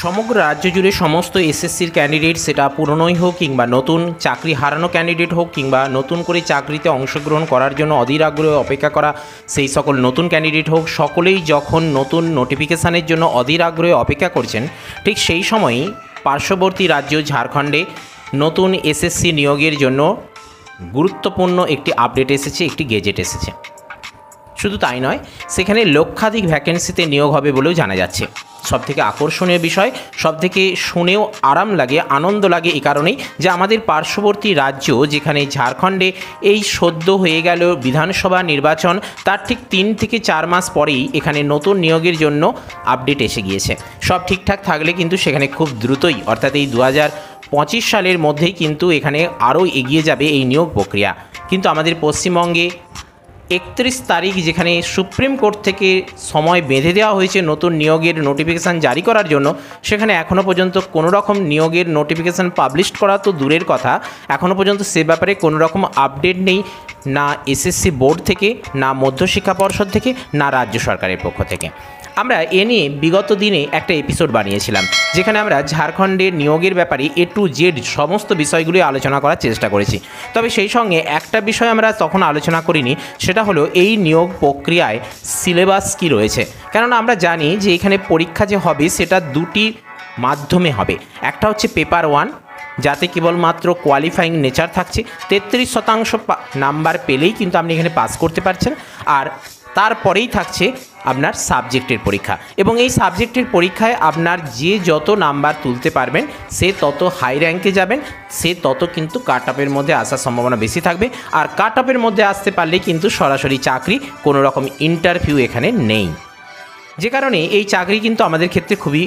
সমগ্র রাজ্য জুড়ে সমস্ত এসএসসির ক্যান্ডিডেট, সেটা পুরনোই হোক কিংবা নতুন চাকরি হারানো ক্যান্ডিডেট হোক কিংবা নতুন করে চাকরিতে অংশগ্রহণ করার জন্য অধীর আগ্রহে অপেক্ষা করা সেই সকল নতুন ক্যান্ডিডেট হোক, সকলেই যখন নতুন নোটিফিকেশানের জন্য অধীর আগ্রহে অপেক্ষা করছেন, ঠিক সেই সময়ই পার্শ্ববর্তী রাজ্য ঝাড়খণ্ডে নতুন এসএসসি নিয়োগের জন্য গুরুত্বপূর্ণ একটি আপডেট এসেছে, একটি গেজেট এসেছে। শুধু তাই নয়, সেখানে লক্ষাধিক ভ্যাকেন্সিতে নিয়োগ হবে বলেও জানা যাচ্ছে। সবথেকে আকর্ষণীয় বিষয়, সবথেকে শুনেও আরাম লাগে, আনন্দ লাগে এই কারণেই যে আমাদের পার্শ্ববর্তী রাজ্য, যেখানে ঝাড়খণ্ডে এই সদ্য হয়ে গেল বিধানসভা নির্বাচন, তার ঠিক 3 থেকে 4 মাস পরেই এখানে নতুন নিয়োগের জন্য আপডেট এসে গিয়েছে। সব ঠিকঠাক থাকলে কিন্তু সেখানে খুব দ্রুতই, অর্থাৎ এই 2025 সালের মধ্যেই কিন্তু এখানে আরও এগিয়ে যাবে এই নিয়োগ প্রক্রিয়া। কিন্তু আমাদের পশ্চিমবঙ্গে 31 তারিখ, যেখানে সুপ্রিম কোর্ট থেকে সময় বেঁধে দেওয়া হয়েছে নতুন নিয়োগের নোটিফিকেশান জারি করার জন্য, সেখানে এখনও পর্যন্ত কোনো রকম নিয়োগের নোটিফিকেশান পাবলিশ করা তো দূরের কথা, এখনও পর্যন্ত সে ব্যাপারে কোনো রকম আপডেট নেই, না এসএসসি বোর্ড থেকে, না মধ্যশিক্ষা পর্ষদ থেকে, না রাজ্য সরকারের পক্ষ থেকে। আমরা এ নিয়ে বিগত দিনে একটা এপিসোড বানিয়েছিলাম, যেখানে আমরা ঝাড়খণ্ডের নিয়োগের ব্যাপারে A to Z সমস্ত বিষয়গুলি আলোচনা করার চেষ্টা করেছি। তবে সেই সঙ্গে একটা বিষয় আমরা তখন আলোচনা করিনি, সেটা হলো এই নিয়োগ প্রক্রিয়ায় সিলেবাস কী রয়েছে। কেননা আমরা জানি যে এখানে পরীক্ষা যে হবে সেটা 2টি মাধ্যমে হবে। একটা হচ্ছে পেপার 1, যাতে কেবলমাত্র কোয়ালিফাইং নেচার থাকছে, 33% নাম্বার পেলেই কিন্তু আপনি এখানে পাস করতে পারছেন। আর তারপরেই থাকছে আপনার সাবজেক্টের পরীক্ষা, এবং এই সাবজেক্টের পরীক্ষায় আপনার যে যত নাম্বার তুলতে পারবেন সে তত হাই র্যাঙ্কে যাবেন, সে তত কিন্তু কাট আপের মধ্যে আসার সম্ভাবনা বেশি থাকবে। আর কাট আপের মধ্যে আসতে পারলে কিন্তু সরাসরি চাকরি, কোনো রকম ইন্টারভিউ এখানে নেই। যে কারণে এই চাকরি কিন্তু আমাদের ক্ষেত্রে খুবই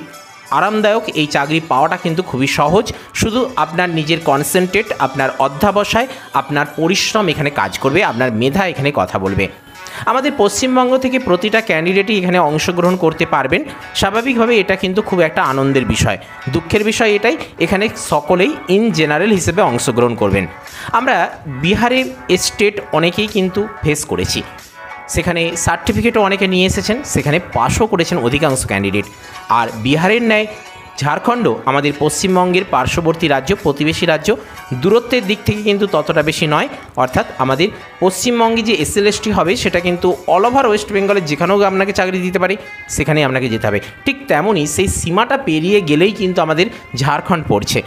আরামদায়ক, এই চাকরি পাওয়াটা কিন্তু খুবই সহজ। শুধু আপনার নিজের কনসেন্ট্রেট, আপনার অধ্যাবসায়, আপনার পরিশ্রম এখানে কাজ করবে, আপনার মেধা এখানে কথা বলবে। আমাদের পশ্চিমবঙ্গ থেকে প্রতিটা ক্যান্ডিডেটই এখানে অংশগ্রহণ করতে পারবেন। স্বাভাবিকভাবে এটা কিন্তু খুব একটা আনন্দের বিষয়। দুঃখের বিষয় এটাই, এখানে সকলেই ইন জেনারেল হিসেবে অংশগ্রহণ করবেন। আমরা বিহারের স্টেট অনেকেই কিন্তু ফেস করেছি, সেখানে সার্টিফিকেটও অনেকে নিয়ে এসেছেন, সেখানে পাশও করেছেন অধিকাংশ ক্যান্ডিডেট। আর বিহারের ন্যায় ঝাড়খণ্ড আমাদের পশ্চিমবঙ্গের পার্শ্ববর্তী রাজ্য, প্রতিবেশী রাজ্য, দূরত্বের দিক থেকে কিন্তু ততটা বেশি নয়। অর্থাৎ আমাদের পশ্চিমবঙ্গে যে SLST হবে সেটা কিন্তু অল ওভার ওয়েস্ট বেঙ্গলের যেখানেও আপনাকে চাকরি দিতে পারে, সেখানেই আপনাকে যেতে হবে। ঠিক তেমনই সেই সীমাটা পেরিয়ে গেলেই কিন্তু আমাদের ঝাড়খণ্ড পড়ছে।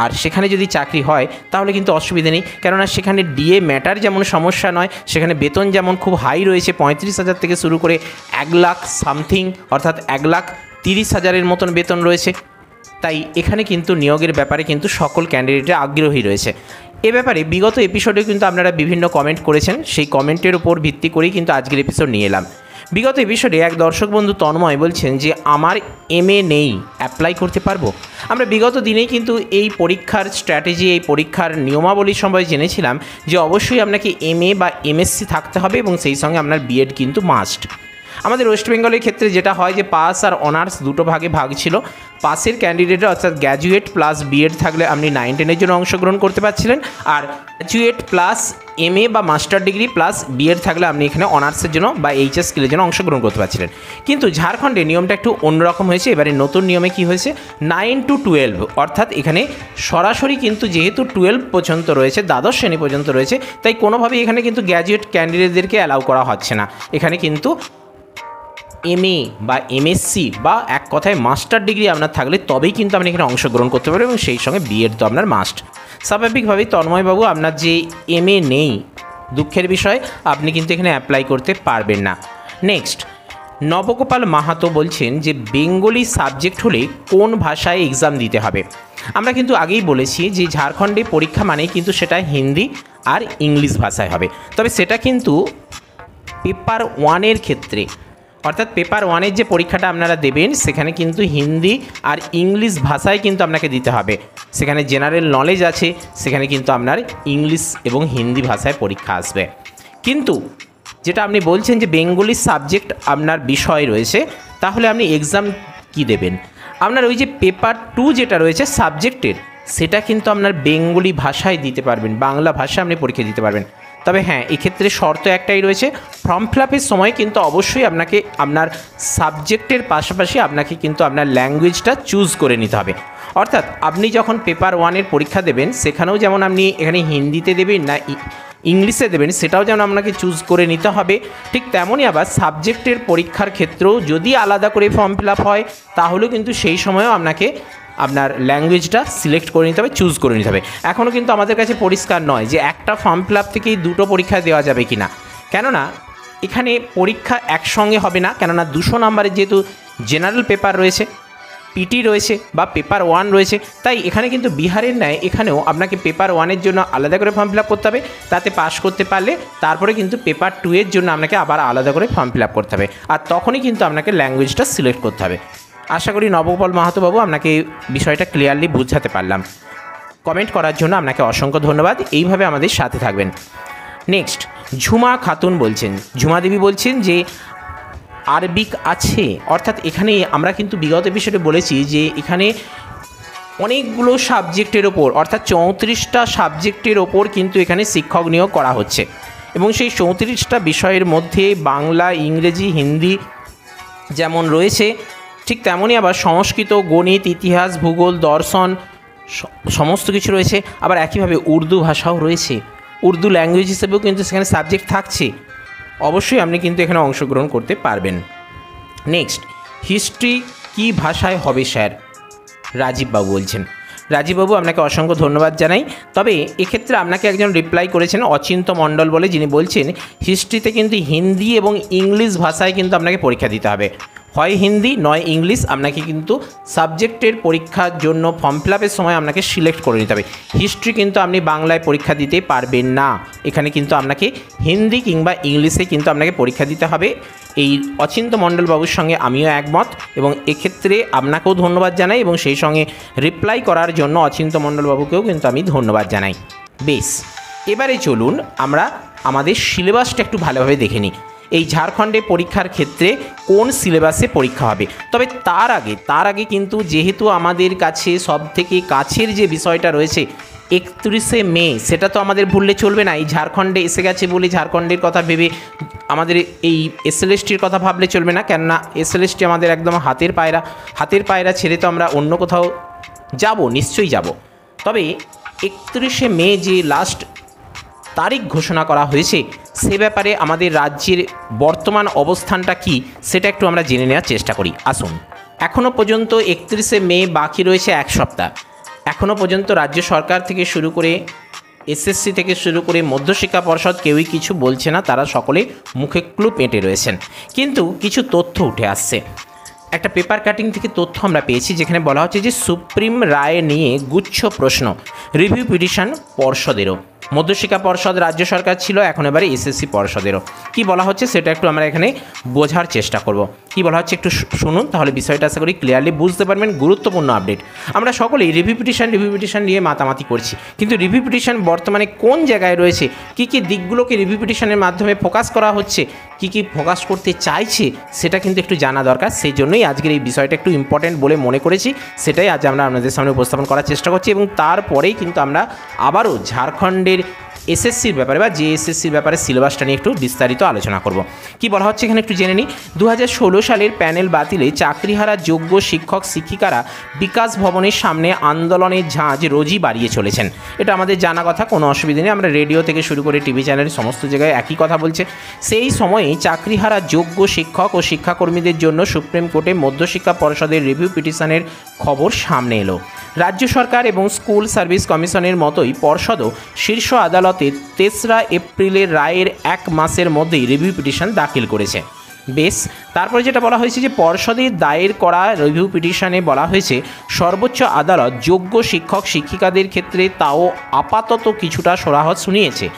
আর সেখানে যদি চাকরি হয় তাহলে কিন্তু অসুবিধা নেই, কেননা সেখানে ডিএ ম্যাটার যেমন সমস্যা নয়, সেখানে বেতন যেমন খুব হাই রয়েছে, 35,000 থেকে শুরু করে 1 লাখ সামথিং, অর্থাৎ 1,30,000-এর মতন বেতন রয়েছে। তাই এখানে কিন্তু নিয়োগের ব্যাপারে কিন্তু সকল ক্যান্ডিডেটরা আগ্রহী রয়েছে। এ ব্যাপারে বিগত এপিসোডে কিন্তু আপনারা বিভিন্ন কমেন্ট করেছেন, সেই কমেন্টের উপর ভিত্তি করেই কিন্তু আজকের এপিসোড নিয়ে এলাম। বিগত এপিসোডে এক দর্শক বন্ধু তন্ময় বলছেন যে আমার MA নেই, অ্যাপ্লাই করতে পারবো? আমরা বিগত দিনেই কিন্তু এই পরীক্ষার স্ট্র্যাটেজি, এই পরীক্ষার নিয়মাবলী সম্পর্কে জেনেছিলাম যে অবশ্যই আপনাকে MA বা MSc থাকতে হবে, এবং সেই সঙ্গে আপনার BEd কিন্তু মাস্ট। আমাদের ওয়েস্ট বেঙ্গলের ক্ষেত্রে যেটা হয় যে পাস আর অনার্স দুটো ভাগে ভাগ ছিল। পাসের ক্যান্ডিডেটরা, অর্থাৎ গ্র্যাজুয়েট প্লাস BEd থাকলে আপনি 9-10-এর জন্য অংশগ্রহণ করতে পারছিলেন, আর গ্র্যাজুয়েট প্লাস MA বা মাস্টার ডিগ্রি প্লাস BEd থাকলে আপনি এখানে অনার্সের জন্য বা HS স্কিলের জন্য অংশগ্রহণ করতে পারছিলেন। কিন্তু ঝাড়খণ্ডে নিয়মটা একটু অন্যরকম হয়েছে। এবারে নতুন নিয়মে কি হয়েছে, 9 to 12, অর্থাৎ এখানে সরাসরি কিন্তু যেহেতু 12 পর্যন্ত রয়েছে, দ্বাদশ শ্রেণী পর্যন্ত রয়েছে, তাই কোনোভাবেই এখানে কিন্তু গ্র্যাজুয়েট ক্যান্ডিডেটদেরকে অ্যালাউ করা হচ্ছে না। এখানে কিন্তু MA বা MSc বা এক কথায় মাস্টার ডিগ্রি আপনার থাকলে তবেই কিন্তু আপনি এখানে অংশগ্রহণ করতে পারবেন, এবং সেই সঙ্গে BEd তো আপনার মাস্ট। স্বাভাবিকভাবেই তন্ময়বাবু, আপনার যে MA নেই, দুঃখের বিষয়, আপনি কিন্তু এখানে অ্যাপ্লাই করতে পারবেন না। নেক্সট, নবগোপাল মাহাতো বলছেন যে বেঙ্গলি সাবজেক্ট হলে কোন ভাষায় এক্সাম দিতে হবে? আমরা কিন্তু আগেই বলেছি যে ঝাড়খণ্ডে পরীক্ষা মানেই কিন্তু সেটা হিন্দি আর ইংলিশ ভাষায় হবে। তবে সেটা কিন্তু পেপার 1-এর ক্ষেত্রে, অর্থাৎ পেপার 1-এর যে পরীক্ষাটা আপনারা দেবেন সেখানে কিন্তু হিন্দি আর ইংলিশ ভাষায় কিন্তু আপনাকে দিতে হবে। সেখানে জেনারেল নলেজ আছে, সেখানে কিন্তু আপনার ইংলিশ এবং হিন্দি ভাষায় পরীক্ষা আসবে। কিন্তু যেটা আপনি বলছেন যে বেঙ্গলি সাবজেক্ট আপনার বিষয় রয়েছে, তাহলে আপনি এক্সাম কি দেবেন? আপনার ওই যে পেপার 2 যেটা রয়েছে সাবজেক্টের, সেটা কিন্তু আপনার বেঙ্গলি ভাষায় দিতে পারবেন, বাংলা ভাষায় আপনি পরীক্ষা দিতে পারবেন। তবে হ্যাঁ, এক্ষেত্রে শর্ত একটাই রয়েছে, ফর্ম ফিল আপের সময় কিন্তু অবশ্যই আপনাকে আপনার সাবজেক্টের পাশাপাশি আপনাকে কিন্তু আপনার ল্যাঙ্গুয়েজটা চুজ করে নিতে হবে। অর্থাৎ আপনি যখন পেপার 1-এর পরীক্ষা দেবেন, সেখানেও যেমন আপনি এখানে হিন্দিতে দেবেন না ইংলিশে দেবেন, সেটাও যেমন আপনাকে চুজ করে নিতে হবে। ঠিক তেমনই আবার সাবজেক্টের পরীক্ষার ক্ষেত্রেও যদি আলাদা করে ফর্ম ফিল আপ হয়, তাহলেও কিন্তু সেই সময়েও আপনাকে আপনার ল্যাঙ্গুয়েজটা সিলেক্ট করে নিতে হবে, চুজ করে নিতে হবে। এখনও কিন্তু আমাদের কাছে পরিষ্কার নয় যে একটা ফর্ম ফিল আপ থেকেই দুটো পরীক্ষা দেওয়া যাবে কি না, কেননা এখানে পরীক্ষা একসঙ্গে হবে না, কেননা 200 নাম্বারের যেহেতু জেনারেল পেপার রয়েছে, পিটি রয়েছে বা পেপার 1 রয়েছে, তাই এখানে কিন্তু বিহারের ন্যায় এখানেও আপনাকে পেপার 1-এর জন্য আলাদা করে ফর্ম ফিল আপ করতে হবে, তাতে পাস করতে পারলে তারপরে কিন্তু পেপার 2-এর জন্য আপনাকে আবার আলাদা করে ফর্ম ফিল আপ করতে হবে, আর তখনই কিন্তু আপনাকে ল্যাঙ্গুয়েজটা সিলেক্ট করতে হবে। আশা করি নবগোপাল মাহাতো বাবু আপনাকে বিষয়টা ক্লিয়ারলি বুঝাতে পারলাম। কমেন্ট করার জন্য আপনাকে অসংখ্য ধন্যবাদ, এইভাবে আমাদের সাথে থাকবেন। নেক্সট ঝুমা খাতুন বলছেন, ঝুমা দেবী বলছেন যে আরবিক আছে, অর্থাৎ এখানে আমরা কিন্তু বিগত এপিসোডে বলেছি যে এখানে অনেকগুলো সাবজেক্টের ওপর, অর্থাৎ 34টা সাবজেক্টের ওপর কিন্তু এখানে শিক্ষক নিয়োগ করা হচ্ছে, এবং সেই 34টা বিষয়ের মধ্যে বাংলা, ইংরেজি, হিন্দি যেমন রয়েছে, ঠিক তেমনই আবার সংস্কৃত, গণিত, ইতিহাস, ভূগোল, দর্শন সমস্ত কিছু রয়েছে। আবার একইভাবে উর্দু ভাষাও রয়েছে, উর্দু ল্যাঙ্গুয়েজ হিসেবেও কিন্তু সেখানে সাবজেক্ট থাকছে। অবশ্যই আপনি কিন্তু এখানে অংশগ্রহণ করতে পারবেন। নেক্সট হিস্ট্রি কী ভাষায় হবে স্যার, রাজীববাবু বলছেন। রাজীববাবু আপনাকে অসংখ্য ধন্যবাদ জানাই। তবে এক্ষেত্রে আপনাকে একজন রিপ্লাই করেছেন অচিন্ত মণ্ডল বলে, যিনি বলছেন হিস্ট্রিতে কিন্তু হিন্দি এবং ইংলিশ ভাষায় কিন্তু আপনাকে পরীক্ষা দিতে হবে, হয় হিন্দি নয় ইংলিশ। আপনাকে কিন্তু সাবজেক্টের পরীক্ষার জন্য ফর্ম ফিল আপের সময় আপনাকে সিলেক্ট করে নিতে হবে। হিস্ট্রি কিন্তু আপনি বাংলায় পরীক্ষা দিতে পারবেন না, এখানে কিন্তু আপনাকে হিন্দি কিংবা ইংলিশে কিন্তু আপনাকে পরীক্ষা দিতে হবে। এই অচিন্ত মণ্ডল বাবুর সঙ্গে আমিও একমত, এবং এক্ষেত্রে আপনাকেও ধন্যবাদ জানাই, এবং সেই সঙ্গে রিপ্লাই করার জন্য অচিন্ত মণ্ডল বাবুকেও কিন্তু আমি ধন্যবাদ জানাই। বেশ, এবারে চলুন আমরা আমাদের সিলেবাসটা একটু ভালোভাবে দেখে নিই। এই ঝাড়খণ্ডে পরীক্ষার ক্ষেত্রে কোন সিলেবাসে পরীক্ষা হবে। তবে তার আগে কিন্তু যেহেতু আমাদের কাছে সবথেকে কাছের যে বিষয়টা রয়েছে 31শে মে, সেটা তো আমাদের ভুললে চলবে না। এই ঝাড়খণ্ডে এসে গেছে বলে ঝাড়খণ্ডের কথা ভেবে আমাদের এই এসএলএসটির কথা ভাবলে চলবে না, কেননা এসএলএসটি আমাদের একদম হাতের পায়রা ছেড়ে তো আমরা অন্য কোথাও যাব, নিশ্চয়ই যাব। তবে 31শে মে যে লাস্ট তারিখ ঘোষণা করা হয়েছে, সে ব্যাপারে আমাদের রাজ্যের বর্তমান অবস্থানটা কি সেটা একটু আমরা জেনে নেওয়ার চেষ্টা করি। আসুন, এখনও পর্যন্ত 31শে মে বাকি রয়েছে এক সপ্তাহ। এখনও পর্যন্ত রাজ্য সরকার থেকে শুরু করে এসএসসি থেকে শুরু করে মধ্যশিক্ষা পর্ষদ কেউই কিছু বলছে না, তারা সকলে মুখে ক্লু পেটে রয়েছেন। কিন্তু কিছু তথ্য উঠে আসছে। একটা পেপার কাটিং থেকে তথ্য আমরা পেয়েছি, যেখানে বলা হচ্ছে যে সুপ্রিম রায় নিয়ে গুচ্ছ প্রশ্ন, রিভিউ পিটিশন পর্ষদেরও। মধ্যশিক্ষা পর্ষদ রাজ্য সরকার ছিল, এখন এবারে এসএসসি পর্ষদেরও। কি বলা হচ্ছে সেটা একটু আমরা এখানে বোঝার চেষ্টা করব। কি বলা হচ্ছে একটু শুনুন, তাহলে বিষয়টা আশা করি ক্লিয়ারলি বুঝতে পারবেন। গুরুত্বপূর্ণ আপডেট। আমরা সকলেই রিভিউ পিটিশন নিয়ে মাতামাতি করছি, কিন্তু রিভিউ পিটিশন বর্তমানে কোন জায়গায় রয়েছে, কী কী দিকগুলোকে রিভিউ পিটিশনের মাধ্যমে ফোকাস করা হচ্ছে, কী কী ফোকাস করতে চাইছে, সেটা কিন্তু একটু জানা দরকার। সেই জন্যই আজকের এই বিষয়টা একটু ইম্পর্টেন্ট বলে মনে করেছি, সেটাই আজ আমরা আপনাদের সামনে উপস্থাপন করার চেষ্টা করছি। এবং তারপরেই কিন্তু আমরা আবারও ঝাড়খণ্ডের এসএসসির ব্যাপারে বা জেএসএসসির ব্যাপারে সিলেবাসটা নিয়ে একটু বিস্তারিত আলোচনা করব। কি বলা হচ্ছে এখানে একটু জেনে নিই। 2016 সালের প্যানেল বাতিলে চাকরিহারা যোগ্য শিক্ষক শিক্ষিকারা বিকাশ ভবনের সামনে আন্দোলনের ঝাঁজ রোজই বাড়িয়ে চলেছেন। এটা আমাদের জানা কথা, কোনো অসুবিধা নেই। আমরা রেডিও থেকে শুরু করে টিভি চ্যানেলের সমস্ত জায়গায় একই কথা বলছে। সেই সময়েই চাকরিহারা যোগ্য শিক্ষক ও শিক্ষাকর্মীদের জন্য সুপ্রিম কোর্টে মধ্যশিক্ষা পর্ষদের রিভিউ পিটিশনের খবর সামনে এলো। রাজ্য সরকার এবং স্কুল সার্ভিস কমিশনের মতোই পর্ষদও শীর্ষ আদালতে 3রা এপ্রিলের রায়ের 1 মাসের মধ্যেই রিভিউ পিটিশন দাখিল করেছে। বেশ, তারপরে যেটা বলা হয়েছে যে পর্ষদের দায়ের করা রিভিউ পিটিশনে বলা হয়েছে সর্বোচ্চ আদালত যোগ্য শিক্ষক শিক্ষিকাদের ক্ষেত্রে তাও আপাতত কিছুটা সরাহত শুনিয়েছে।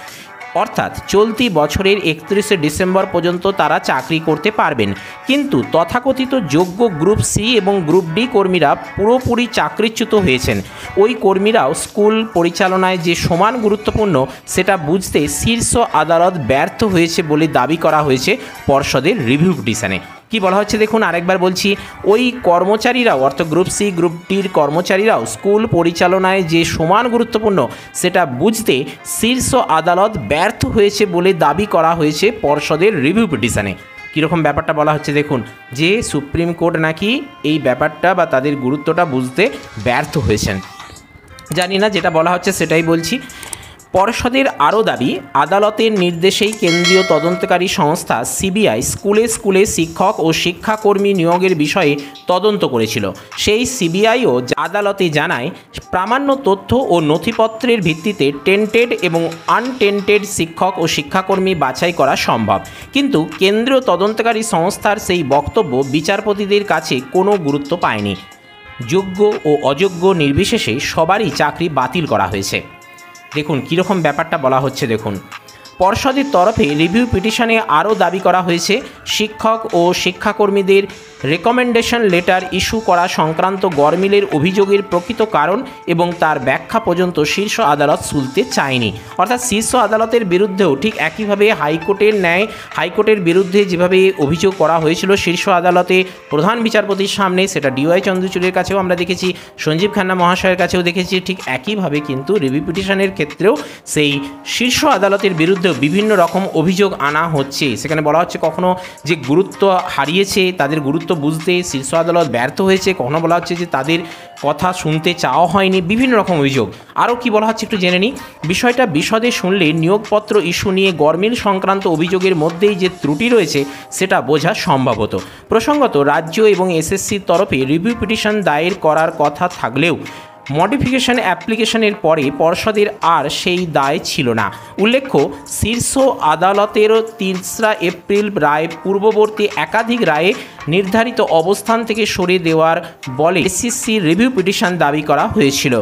অর্থাৎ চলতি বছরের 31শে ডিসেম্বর পর্যন্ত তারা চাকরি করতে পারবেন, কিন্তু তথাকথিত যোগ্য গ্রুপ সি এবং গ্রুপ ডি কর্মীরা পুরোপুরি চাকরিচ্যুত হয়েছেন। ওই কর্মীরাও স্কুল পরিচালনায় যে সমান গুরুত্বপূর্ণ সেটা বুঝতে শীর্ষ আদালত ব্যর্থ হয়েছে বলে দাবি করা হয়েছে পর্ষদের রিভিউ পিটিশনে। কি বলা হচ্ছে দেখুন, আরেকবার বলছি, ওই কর্মচারীরাও অর্থাৎ গ্রুপ সি গ্রুপ ডির কর্মচারীরাও স্কুল পরিচালনায় যে সমান গুরুত্বপূর্ণ সেটা বুঝতে শীর্ষ আদালত ব্যর্থ হয়েছে বলে দাবি করা হয়েছে পর্ষদের রিভিউ পিটিশনে। কীরকম ব্যাপারটা বলা হচ্ছে দেখুন, যে সুপ্রিম কোর্ট নাকি এই ব্যাপারটা বা তাদের গুরুত্বটা বুঝতে ব্যর্থ হয়েছেন। জানি না, যেটা বলা হচ্ছে সেটাই বলছি। পর্ষদের আরও দাবি, আদালতের নির্দেশেই কেন্দ্রীয় তদন্তকারী সংস্থা সিবিআই স্কুলে স্কুলে শিক্ষক ও শিক্ষাকর্মী নিয়োগের বিষয়ে তদন্ত করেছিল। সেই সিবিআইও আদালতে জানায়, প্রামাণ্য তথ্য ও নথিপত্রের ভিত্তিতে টেন্টেড এবং আনটেন্টেড শিক্ষক ও শিক্ষাকর্মী বাছাই করা সম্ভব। কিন্তু কেন্দ্রীয় তদন্তকারী সংস্থার সেই বক্তব্য বিচারপতিদের কাছে কোনো গুরুত্ব পায়নি। যোগ্য ও অযোগ্য নির্বিশেষে সবারই চাকরি বাতিল করা হয়েছে। দেখুন কীরকম ব্যাপারটা বলা হচ্ছে দেখুন, পর্ষদের তরফে রিভিউ পিটিশনে আরও দাবি করা হয়েছে, শিক্ষক ও শিক্ষাকর্মীদের রেকমেন্ডেশন লেটার ইস্যু করা সংক্রান্ত গরমিলের অভিযোগের প্রকৃত কারণ এবং তার ব্যাখ্যা পর্যন্ত শীর্ষ আদালত শুনতে চায়নি। অর্থাৎ শীর্ষ আদালতের বিরুদ্ধেও ঠিক একইভাবে হাইকোর্টের ন্যায় হাইকোর্টের বিরুদ্ধে যেভাবে অভিযোগ করা হয়েছিল শীর্ষ আদালতে প্রধান বিচারপতির সামনে, সেটা ডিওয়াই চন্দ্রচূড়ের কাছেও আমরা দেখেছি, সঞ্জীব খান্না মহাশয়ের কাছেও দেখেছি, ঠিক একইভাবে কিন্তু রিভিউ পিটিশনের ক্ষেত্রেও সেই শীর্ষ আদালতের বিরুদ্ধে বিভিন্ন রকম অভিযোগ আনা হচ্ছে। সেখানে বলা হচ্ছে কখনো যে গুরুত্ব হারিয়েছে, তাদের গুরুত্ব বুঝতে শীর্ষ আদালত ব্যর্থ হয়েছে, কখনো বলা হচ্ছে যে তাদের কথা শুনতে চাওয়া হয়নি, বিভিন্ন রকম অভিযোগ। আরও কি বলা হচ্ছে একটু জেনে নিই। বিষয়টা বিশদে শুনলে নিয়োগপত্র ইস্যু নিয়ে গরমিল সংক্রান্ত অভিযোগের মধ্যেই যে ত্রুটি রয়েছে সেটা বোঝা সম্ভব হতো। প্রসঙ্গত, রাজ্য এবং এসএসসির তরফে রিভিউ পিটিশন দায়ের করার কথা থাকলেও মডিফিকেশন অ্যাপ্লিকেশনের পরে পর্ষদের আর সেই দায় ছিল না। উল্লেখ্য, শীর্ষ আদালতেরও 3রা এপ্রিল রায় পূর্ববর্তী একাধিক রায়ে নির্ধারিত অবস্থান থেকে সরে দেওয়ার বলে এসএসসি রিভিউ পিটিশন দাবি করা হয়েছিল।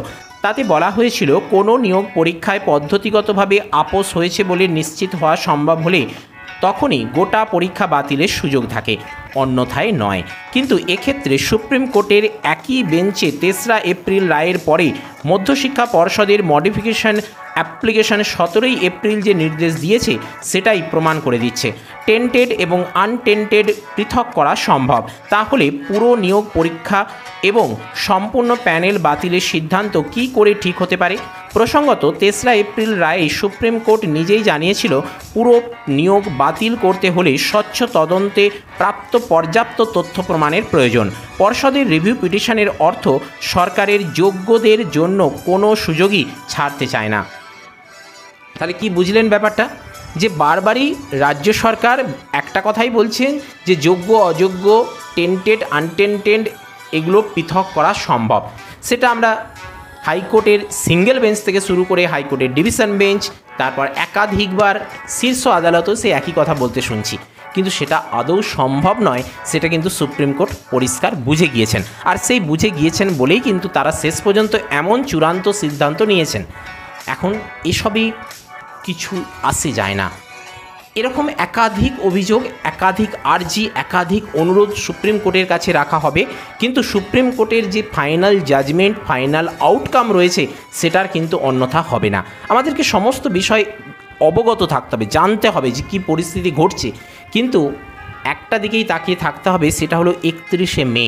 তাতে বলা হয়েছিল, কোনো নিয়োগ পরীক্ষায় পদ্ধতিগতভাবে আপোস হয়েছে বলে নিশ্চিত হওয়া সম্ভব হলে তখনই গোটা পরীক্ষা বাতিলের সুযোগ থাকে, অন্যথায় নয়। কিন্তু এক্ষেত্রে সুপ্রিম কোর্টের একই বেঞ্চে 3রা এপ্রিল রায়ের পরে মধ্যশিক্ষা পর্ষদের মডিফিকেশন অ্যাপ্লিকেশন 17ই এপ্রিল যে নির্দেশ দিয়েছে সেটাই প্রমাণ করে দিচ্ছে টেন্টেড এবং আনটেন্টেড পৃথক করা সম্ভব। তাহলে পুরো নিয়োগ পরীক্ষা এবং সম্পূর্ণ প্যানেল বাতিলের সিদ্ধান্ত কী করে ঠিক হতে পারে? প্রসঙ্গত, 3রা এপ্রিল রায়ে সুপ্রিম কোর্ট নিজেই জানিয়েছিল, পুরো নিয়োগ বাতিল করতে হলে স্বচ্ছ তদন্তে প্রাপ্ত পর্যাপ্ত তথ্য প্রমাণের প্রয়োজন। পর্ষদের রিভিউ পিটিশনের অর্থ সরকারের যোগ্যদের জন্য কোনো সুযোগই ছাড়তে চায় না। তাহলে কি বুঝলেন ব্যাপারটা? যে বারবারই রাজ্য সরকার একটা কথাই বলছেন যে যোগ্য অযোগ্য, টেন্টেড আনটেন্টেড এগুলো পৃথক করা সম্ভব। সেটা আমরা হাইকোর্টের সিঙ্গেল বেঞ্চ থেকে শুরু করে হাইকোর্টের ডিভিশন বেঞ্চ, তারপর একাধিকবার শীর্ষ আদালতও সে একই কথা বলতে শুনছি, কিন্তু সেটা আদৌ সম্ভব নয়, সেটা কিন্তু সুপ্রিম কোর্ট পরিষ্কার বুঝে গিয়েছেন। আর সেই বুঝে গিয়েছেন বলেই কিন্তু তারা শেষ পর্যন্ত এমন চূড়ান্ত সিদ্ধান্ত নিয়েছেন। এখন এসবই কিছু আসে যায় না, এরকম একাধিক অভিযোগ, একাধিক আর্জি, একাধিক অনুরোধ সুপ্রিম কোর্টের কাছে রাখা হবে, কিন্তু সুপ্রিম কোর্টের যে ফাইনাল জাজমেন্ট, ফাইনাল আউটকাম রয়েছে সেটার কিন্তু অন্যথা হবে না। আমাদেরকে সমস্ত বিষয় অবগত থাকতে হবে, জানতে হবে যে কী পরিস্থিতি ঘটছে, কিন্তু একটা দিকেই তাকিয়ে থাকতে হবে, সেটা হলো 31শে মে,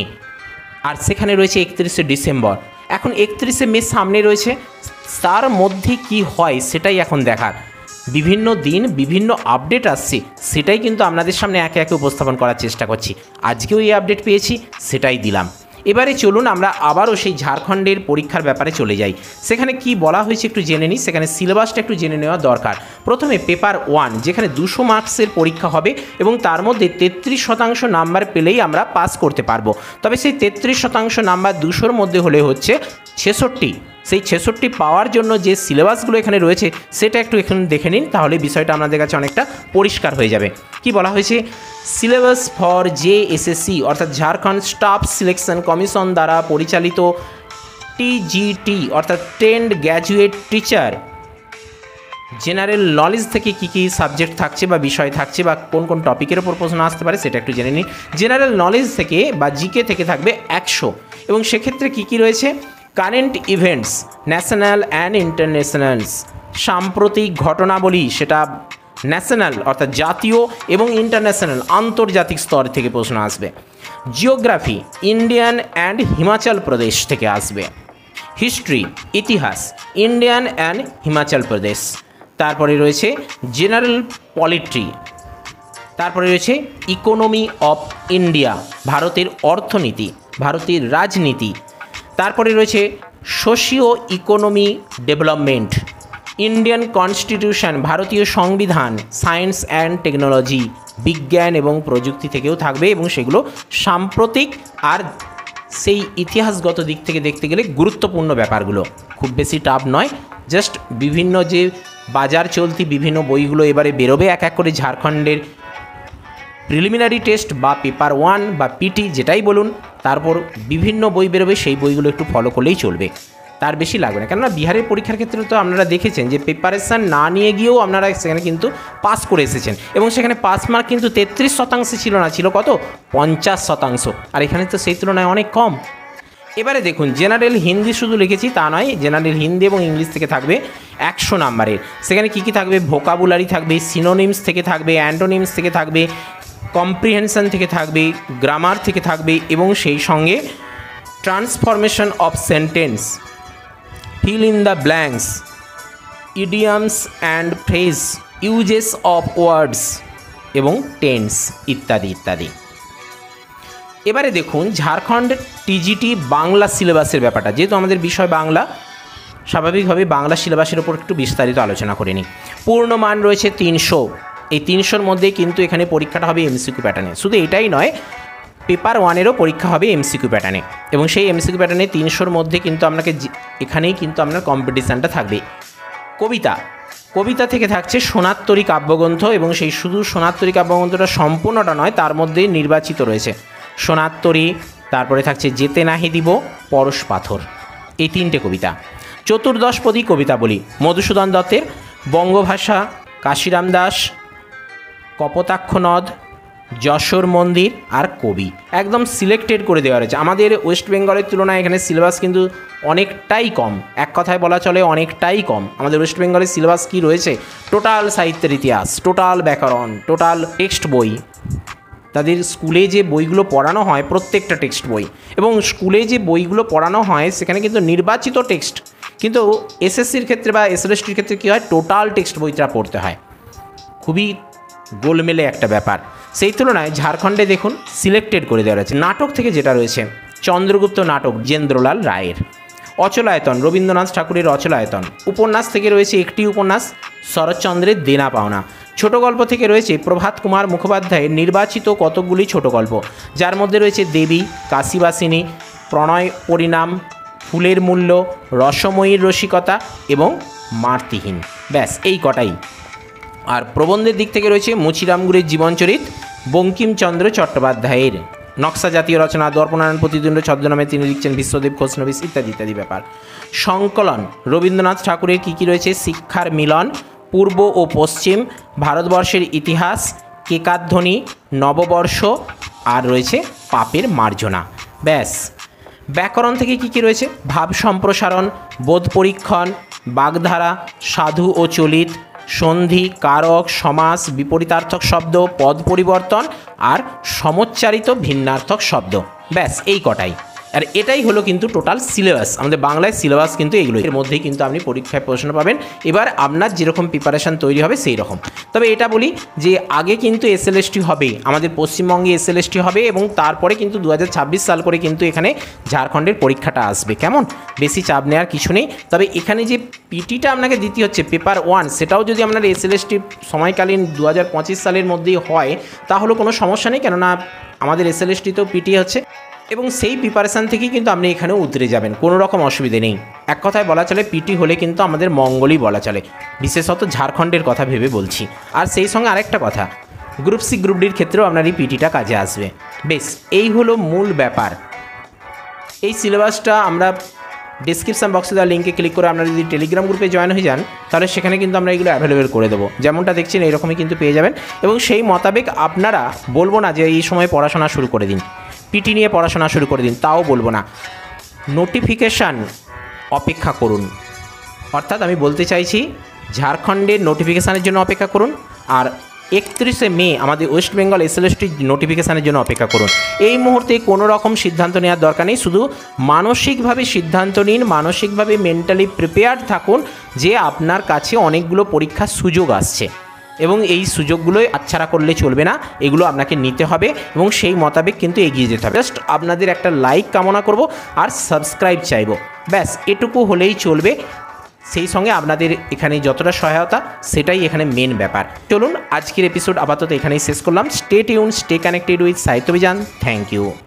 আর সেখানে রয়েছে 31শে ডিসেম্বর। এখন 31শে মে সামনে রয়েছে, তার মধ্যে কি হয় সেটাই এখন দেখার। বিভিন্ন দিন বিভিন্ন আপডেট আসছে, সেটাই কিন্তু আপনাদের সামনে একে একে উপস্থাপন করার চেষ্টা করছি। আজকেও এই আপডেট পেয়েছি, সেটাই দিলাম। এবারে চলুন আমরা আবারও সেই ঝাড়খণ্ডের পরীক্ষার ব্যাপারে চলে যাই। সেখানে কি বলা হয়েছে একটু জেনে নিই, সেখানে সিলেবাসটা একটু জেনে নেওয়া দরকার। প্রথমে পেপার 1, যেখানে 200 মার্কসের পরীক্ষা হবে এবং তার মধ্যে 33% নাম্বার পেলেই আমরা পাস করতে পারবো। তবে সেই 33% নাম্বার 200-র মধ্যে হলে হচ্ছে 66। সেই 66 পাওয়ার জন্য যে সিলেবাসগুলো এখানে রয়েছে সেটা একটু এখানে দেখে নিন, তাহলে বিষয়টা আপনাদের কাছে অনেকটা পরিষ্কার হয়ে যাবে। কি বলা হয়েছে? সিলেবাস ফর জেএসএসসি অর্থাৎ ঝাড়খণ্ড স্টাফ সিলেকশন কমিশন দ্বারা পরিচালিত টিজিটি অর্থাৎ trend graduate teacher general knowledge থেকে কী কী সাবজেক্ট থাকছে বা বিষয় থাকছে বা কোন কোন টপিকের ওপর প্রশ্ন আসতে পারে সেটা একটু জেনে নিন। জেনারেল নলেজ থেকে বা জিকে থেকে থাকবে 100, এবং সেক্ষেত্রে কী কী রয়েছে? কারেন্ট ইভেন্টস, ন্যাশনাল অ্যান্ড ইন্টারন্যাশনালস, সাম্প্রতিক ঘটনাবলী, সেটা ন্যাশনাল অর্থাৎ জাতীয় এবং ইন্টারন্যাশনাল আন্তর্জাতিক স্তর থেকে প্রশ্ন আসবে। Geography Indian and Himachal Pradesh থেকে আসবে। হিস্ট্রি ইতিহাস ইন্ডিয়ান অ্যান্ড হিমাচল প্রদেশ। তারপরে রয়েছে জেনারেল পলিটি, তারপরে রয়েছে ইকোনমি অফ ইন্ডিয়া, ভারতের অর্থনীতি, ভারতের রাজনীতি। তারপরে রয়েছে socio economy development, Indian constitution, ভারতীয় সংবিধান, সায়েন্স অ্যান্ড টেকনোলজি, বিজ্ঞান এবং প্রযুক্তি থেকেও থাকবে এবং সেগুলো সাম্প্রতিক আর সেই ইতিহাসগত দিক থেকে দেখতে গেলে গুরুত্বপূর্ণ ব্যাপারগুলো, খুব বেশি টাফ নয়। জাস্ট বিভিন্ন যে বাজার চলতি বিভিন্ন বইগুলো এবারে বেরোবে এক এক করে ঝাড়খণ্ডের প্রিলিমিনারি টেস্ট বা পেপার 1 বা পিটি যেটাই বলুন, তারপর বিভিন্ন বই বেরোবে, সেই বইগুলো একটু ফলো করলেই চলবে, তার বেশি লাগবে না। কেননা বিহারের পরীক্ষার ক্ষেত্রে তো আপনারা দেখেছেন যে প্রিপারেশান না নিয়ে গিয়েও আপনারা সেখানে কিন্তু পাস করে এসেছেন এবং সেখানে পাস মার্ক কিন্তু 33% ছিল না, ছিল কত 50%, আর এখানে তো সেই তুলনায় অনেক কম। এবারে দেখুন জেনারেল হিন্দি শুধু লিখেছি তা নয়, জেনারেল হিন্দি এবং ইংলিশ থেকে থাকবে 100 নাম্বারের। সেখানে কী কী থাকবে, ভোকাবুলারি থাকবে, সিনোনিমস থেকে থাকবে, অ্যান্টোনিমস থেকে থাকবে, কম্প্রিহেনশন থেকে থাকবে, গ্রামার থেকে থাকবে এবং সেই সঙ্গে transformation of sentence, fill in the blanks, idioms and phrase, uses of words এবং টেন্স ইত্যাদি ইত্যাদি। এবারে দেখুন ঝাড়খণ্ড টিজিটি বাংলা সিলেবাসের ব্যাপারটা, যেহেতু আমাদের বিষয় বাংলা, স্বাভাবিকভাবে বাংলা সিলেবাসের ওপর একটু বিস্তারিত আলোচনা করে নিই। পূর্ণমান রয়েছে 300, এই 300-র মধ্যেই কিন্তু এখানে পরীক্ষাটা হবে এমসিকিউ প্যাটার্নে। শুধু এটাই নয়, পেপার 1-এরও পরীক্ষা হবে এমসিকিউ প্যাটার্নে এবং সেই এমসিকিউ প্যাটার্নে 300-র মধ্যে কিন্তু আপনাকে এখানেই কিন্তু আপনার কম্পিটিশানটা থাকবে। কবিতা থেকে থাকছে সোনারতরী কাব্যগ্রন্থ এবং সেই শুধু সোনারতরী কাব্যগ্রন্থটা সম্পূর্ণটা নয়, তার মধ্যেই নির্বাচিত রয়েছে সোনারতরী, তারপরে থাকছে যেতে নাহি দিব, পরশ পাথর, এই 3টে কবিতা। চতুর্দশপদী কবিতাবলী মধুসূদন দত্তের, বঙ্গভাষা কাশিরাম দাস, কপোতাক্ষ নদ, যশোর মন্দির আর কবি, একদম সিলেক্টেড করে দেওয়া রয়েছে। আমাদের ওয়েস্ট বেঙ্গলের তুলনায় এখানে সিলেবাস কিন্তু অনেকটাই কম, এক কথায় বলা চলে অনেকটাই কম। আমাদের ওয়েস্ট বেঙ্গলের সিলেবাস কি রয়েছে, টোটাল সাহিত্যের ইতিহাস, টোটাল ব্যাকরণ, টোটাল টেক্সট বই, তাদের স্কুলে যে বইগুলো পড়ানো হয় প্রত্যেকটা টেক্সট বই, এবং স্কুলে যে বইগুলো পড়ানো হয় সেখানে কিন্তু নির্বাচিত টেক্সট, কিন্তু এসএসসির ক্ষেত্রে বা এসএলএসটির ক্ষেত্রে কী হয়, টোটাল টেক্সট বইটা পড়তে হয়, খুবই গোলমেলে একটা ব্যাপার। সেই তুলনায় ঝাড়খণ্ডে দেখুন সিলেক্টেড করে দেওয়া রয়েছে। নাটক থেকে যেটা রয়েছে চন্দ্রগুপ্ত নাটক জেন্দ্রলাল রায়ের, অচলায়তন রবীন্দ্রনাথ ঠাকুরের অচলায়তন, উপন্যাস থেকে রয়েছে একটি উপন্যাস শরৎচন্দ্রের দেনা পাওনা, ছোট গল্প থেকে রয়েছে প্রভাত কুমার মুখোপাধ্যায়ের নির্বাচিত কতকগুলি ছোট গল্প, যার মধ্যে রয়েছে দেবী, কাশীবাসিনী, প্রণয় পরিণাম, ফুলের মূল্য, রসময়ীর রসিকতা এবং মার্তিহীন, ব্যাস এই কটাই। আর প্রবন্ধের দিক থেকে রয়েছে মুচিরামগুড়ের জীবনচরিত, বঙ্কিমচন্দ্র চট্টোপাধ্যায়ের নকশা জাতীয় রচনা, দর্পনারায়ণ প্রতিদ্বন্দ্বী ছদ্মনামে তিনি লিখছেন বিশ্বদেব খোসনবিশ ইত্যাদি ইত্যাদি ব্যাপার। সংকলন রবীন্দ্রনাথ ঠাকুরের কী কী রয়েছে, শিক্ষার মিলন, পূর্ব ও পশ্চিম, ভারতবর্ষের ইতিহাস, কেকাধ্বনি, নববর্ষ আর রয়েছে পাপের মার্জনা, ব্যাস। ব্যাকরণ থেকে কী কী রয়েছে, ভাব সম্প্রসারণ, বোধ পরীক্ষণ, বাগধারা, সাধু ও চলিত, সন্ধি, কারক, সমাস, বিপরীতার্থক শব্দ, পদ পরিবর্তন আর সমচ্চারিত ভিন্নার্থক শব্দ, ব্যাস এই কটাই। আর এটাই হলো কিন্তু টোটাল সিলেবাস, আমাদের বাংলায় সিলেবাস কিন্তু এগুলো, এর মধ্যেই কিন্তু আপনি পরীক্ষায় প্রশ্ন পাবেন। এবার আপনার যেরকম প্রিপারেশান তৈরি হবে সেই রকম। তবে এটা বলি যে আগে কিন্তু এসএলএসটি হবে, আমাদের পশ্চিমবঙ্গে এসএলএসটি হবে এবং তারপরে কিন্তু 2026 সাল করে কিন্তু এখানে ঝাড়খণ্ডের পরীক্ষাটা আসবে। কেমন, বেশি চাপ নেওয়ার কিছু নেই। তবে এখানে যে পিটিটা আপনাকে দিতে হচ্ছে পেপার 1, সেটাও যদি আপনার এসএলএসটি সময়কালীন 2025 সালের মধ্যেই হয় তাহলে কোনো সমস্যা নেই, কেননা আমাদের এসএলএসটিতেও পিটি হচ্ছে এবং সেই প্রিপারেশান থেকেই কিন্তু আপনি এখানেও উতরে যাবেন, কোনো রকম অসুবিধে নেই। এক কথায় বলা চলে পিটি হলে কিন্তু আমাদের মঙ্গলই বলা চলে, বিশেষত ঝাড়খণ্ডের কথা ভেবে বলছি। আর সেই সঙ্গে আরেকটা কথা, গ্রুপ সি গ্রুপ ডির ক্ষেত্রেও আপনার এই পিটিটা কাজে আসবে। বেশ, এই হলো মূল ব্যাপার। এই সিলেবাসটা আমরা ডিসক্রিপশান বক্সে দেওয়া লিঙ্কে ক্লিক করে আপনারা যদি টেলিগ্রাম গ্রুপে জয়েন হয়ে যান তাহলে সেখানে কিন্তু আমরা এগুলো অ্যাভেলেবেল করে দেবো, যেমনটা দেখছেন এইরকমই কিন্তু পেয়ে যাবেন। এবং সেই মোতাবেক আপনারা, বলবো না যে এই সময় পড়াশোনা শুরু করে দিন, পিটি নিয়ে পড়াশোনা শুরু করে দিন, তাও বলবো না, নোটিফিকেশান অপেক্ষা করুন। অর্থাৎ আমি বলতে চাইছি ঝাড়খণ্ডের নোটিফিকেশানের জন্য অপেক্ষা করুন, আর 31শে মে আমাদের ওয়েস্ট বেঙ্গল এসএলএসটি নোটিফিকেশানের জন্য অপেক্ষা করুন। এই মুহূর্তে কোনো রকম সিদ্ধান্ত নেওয়ার দরকার নেই, শুধু মানসিকভাবে সিদ্ধান্ত নিন, মানসিকভাবে মেন্টালি প্রিপেয়ার্ড থাকুন যে আপনার কাছে অনেকগুলো পরীক্ষার সুযোগ আসছে এবং এই সুযোগগুলোই আচ্ছাড়া করলে চলবে না, এগুলো আপনাকে নিতে হবে এবং সেই মোতাবেক কিন্তু এগিয়ে যেতে হবে। জাস্ট আপনাদের একটা লাইক কামনা করব আর সাবস্ক্রাইব চাইব, ব্যাস এটুকু হলেই চলবে। সেই সঙ্গে আপনাদের এখানে যতটা সহায়তা সেটাই এখানে মেন ব্যাপার। চলুন আজকের এপিসোড আপাতত এখানেই শেষ করলাম। Stay tuned, stay connected with Sahitya Abhiyan. Thank you.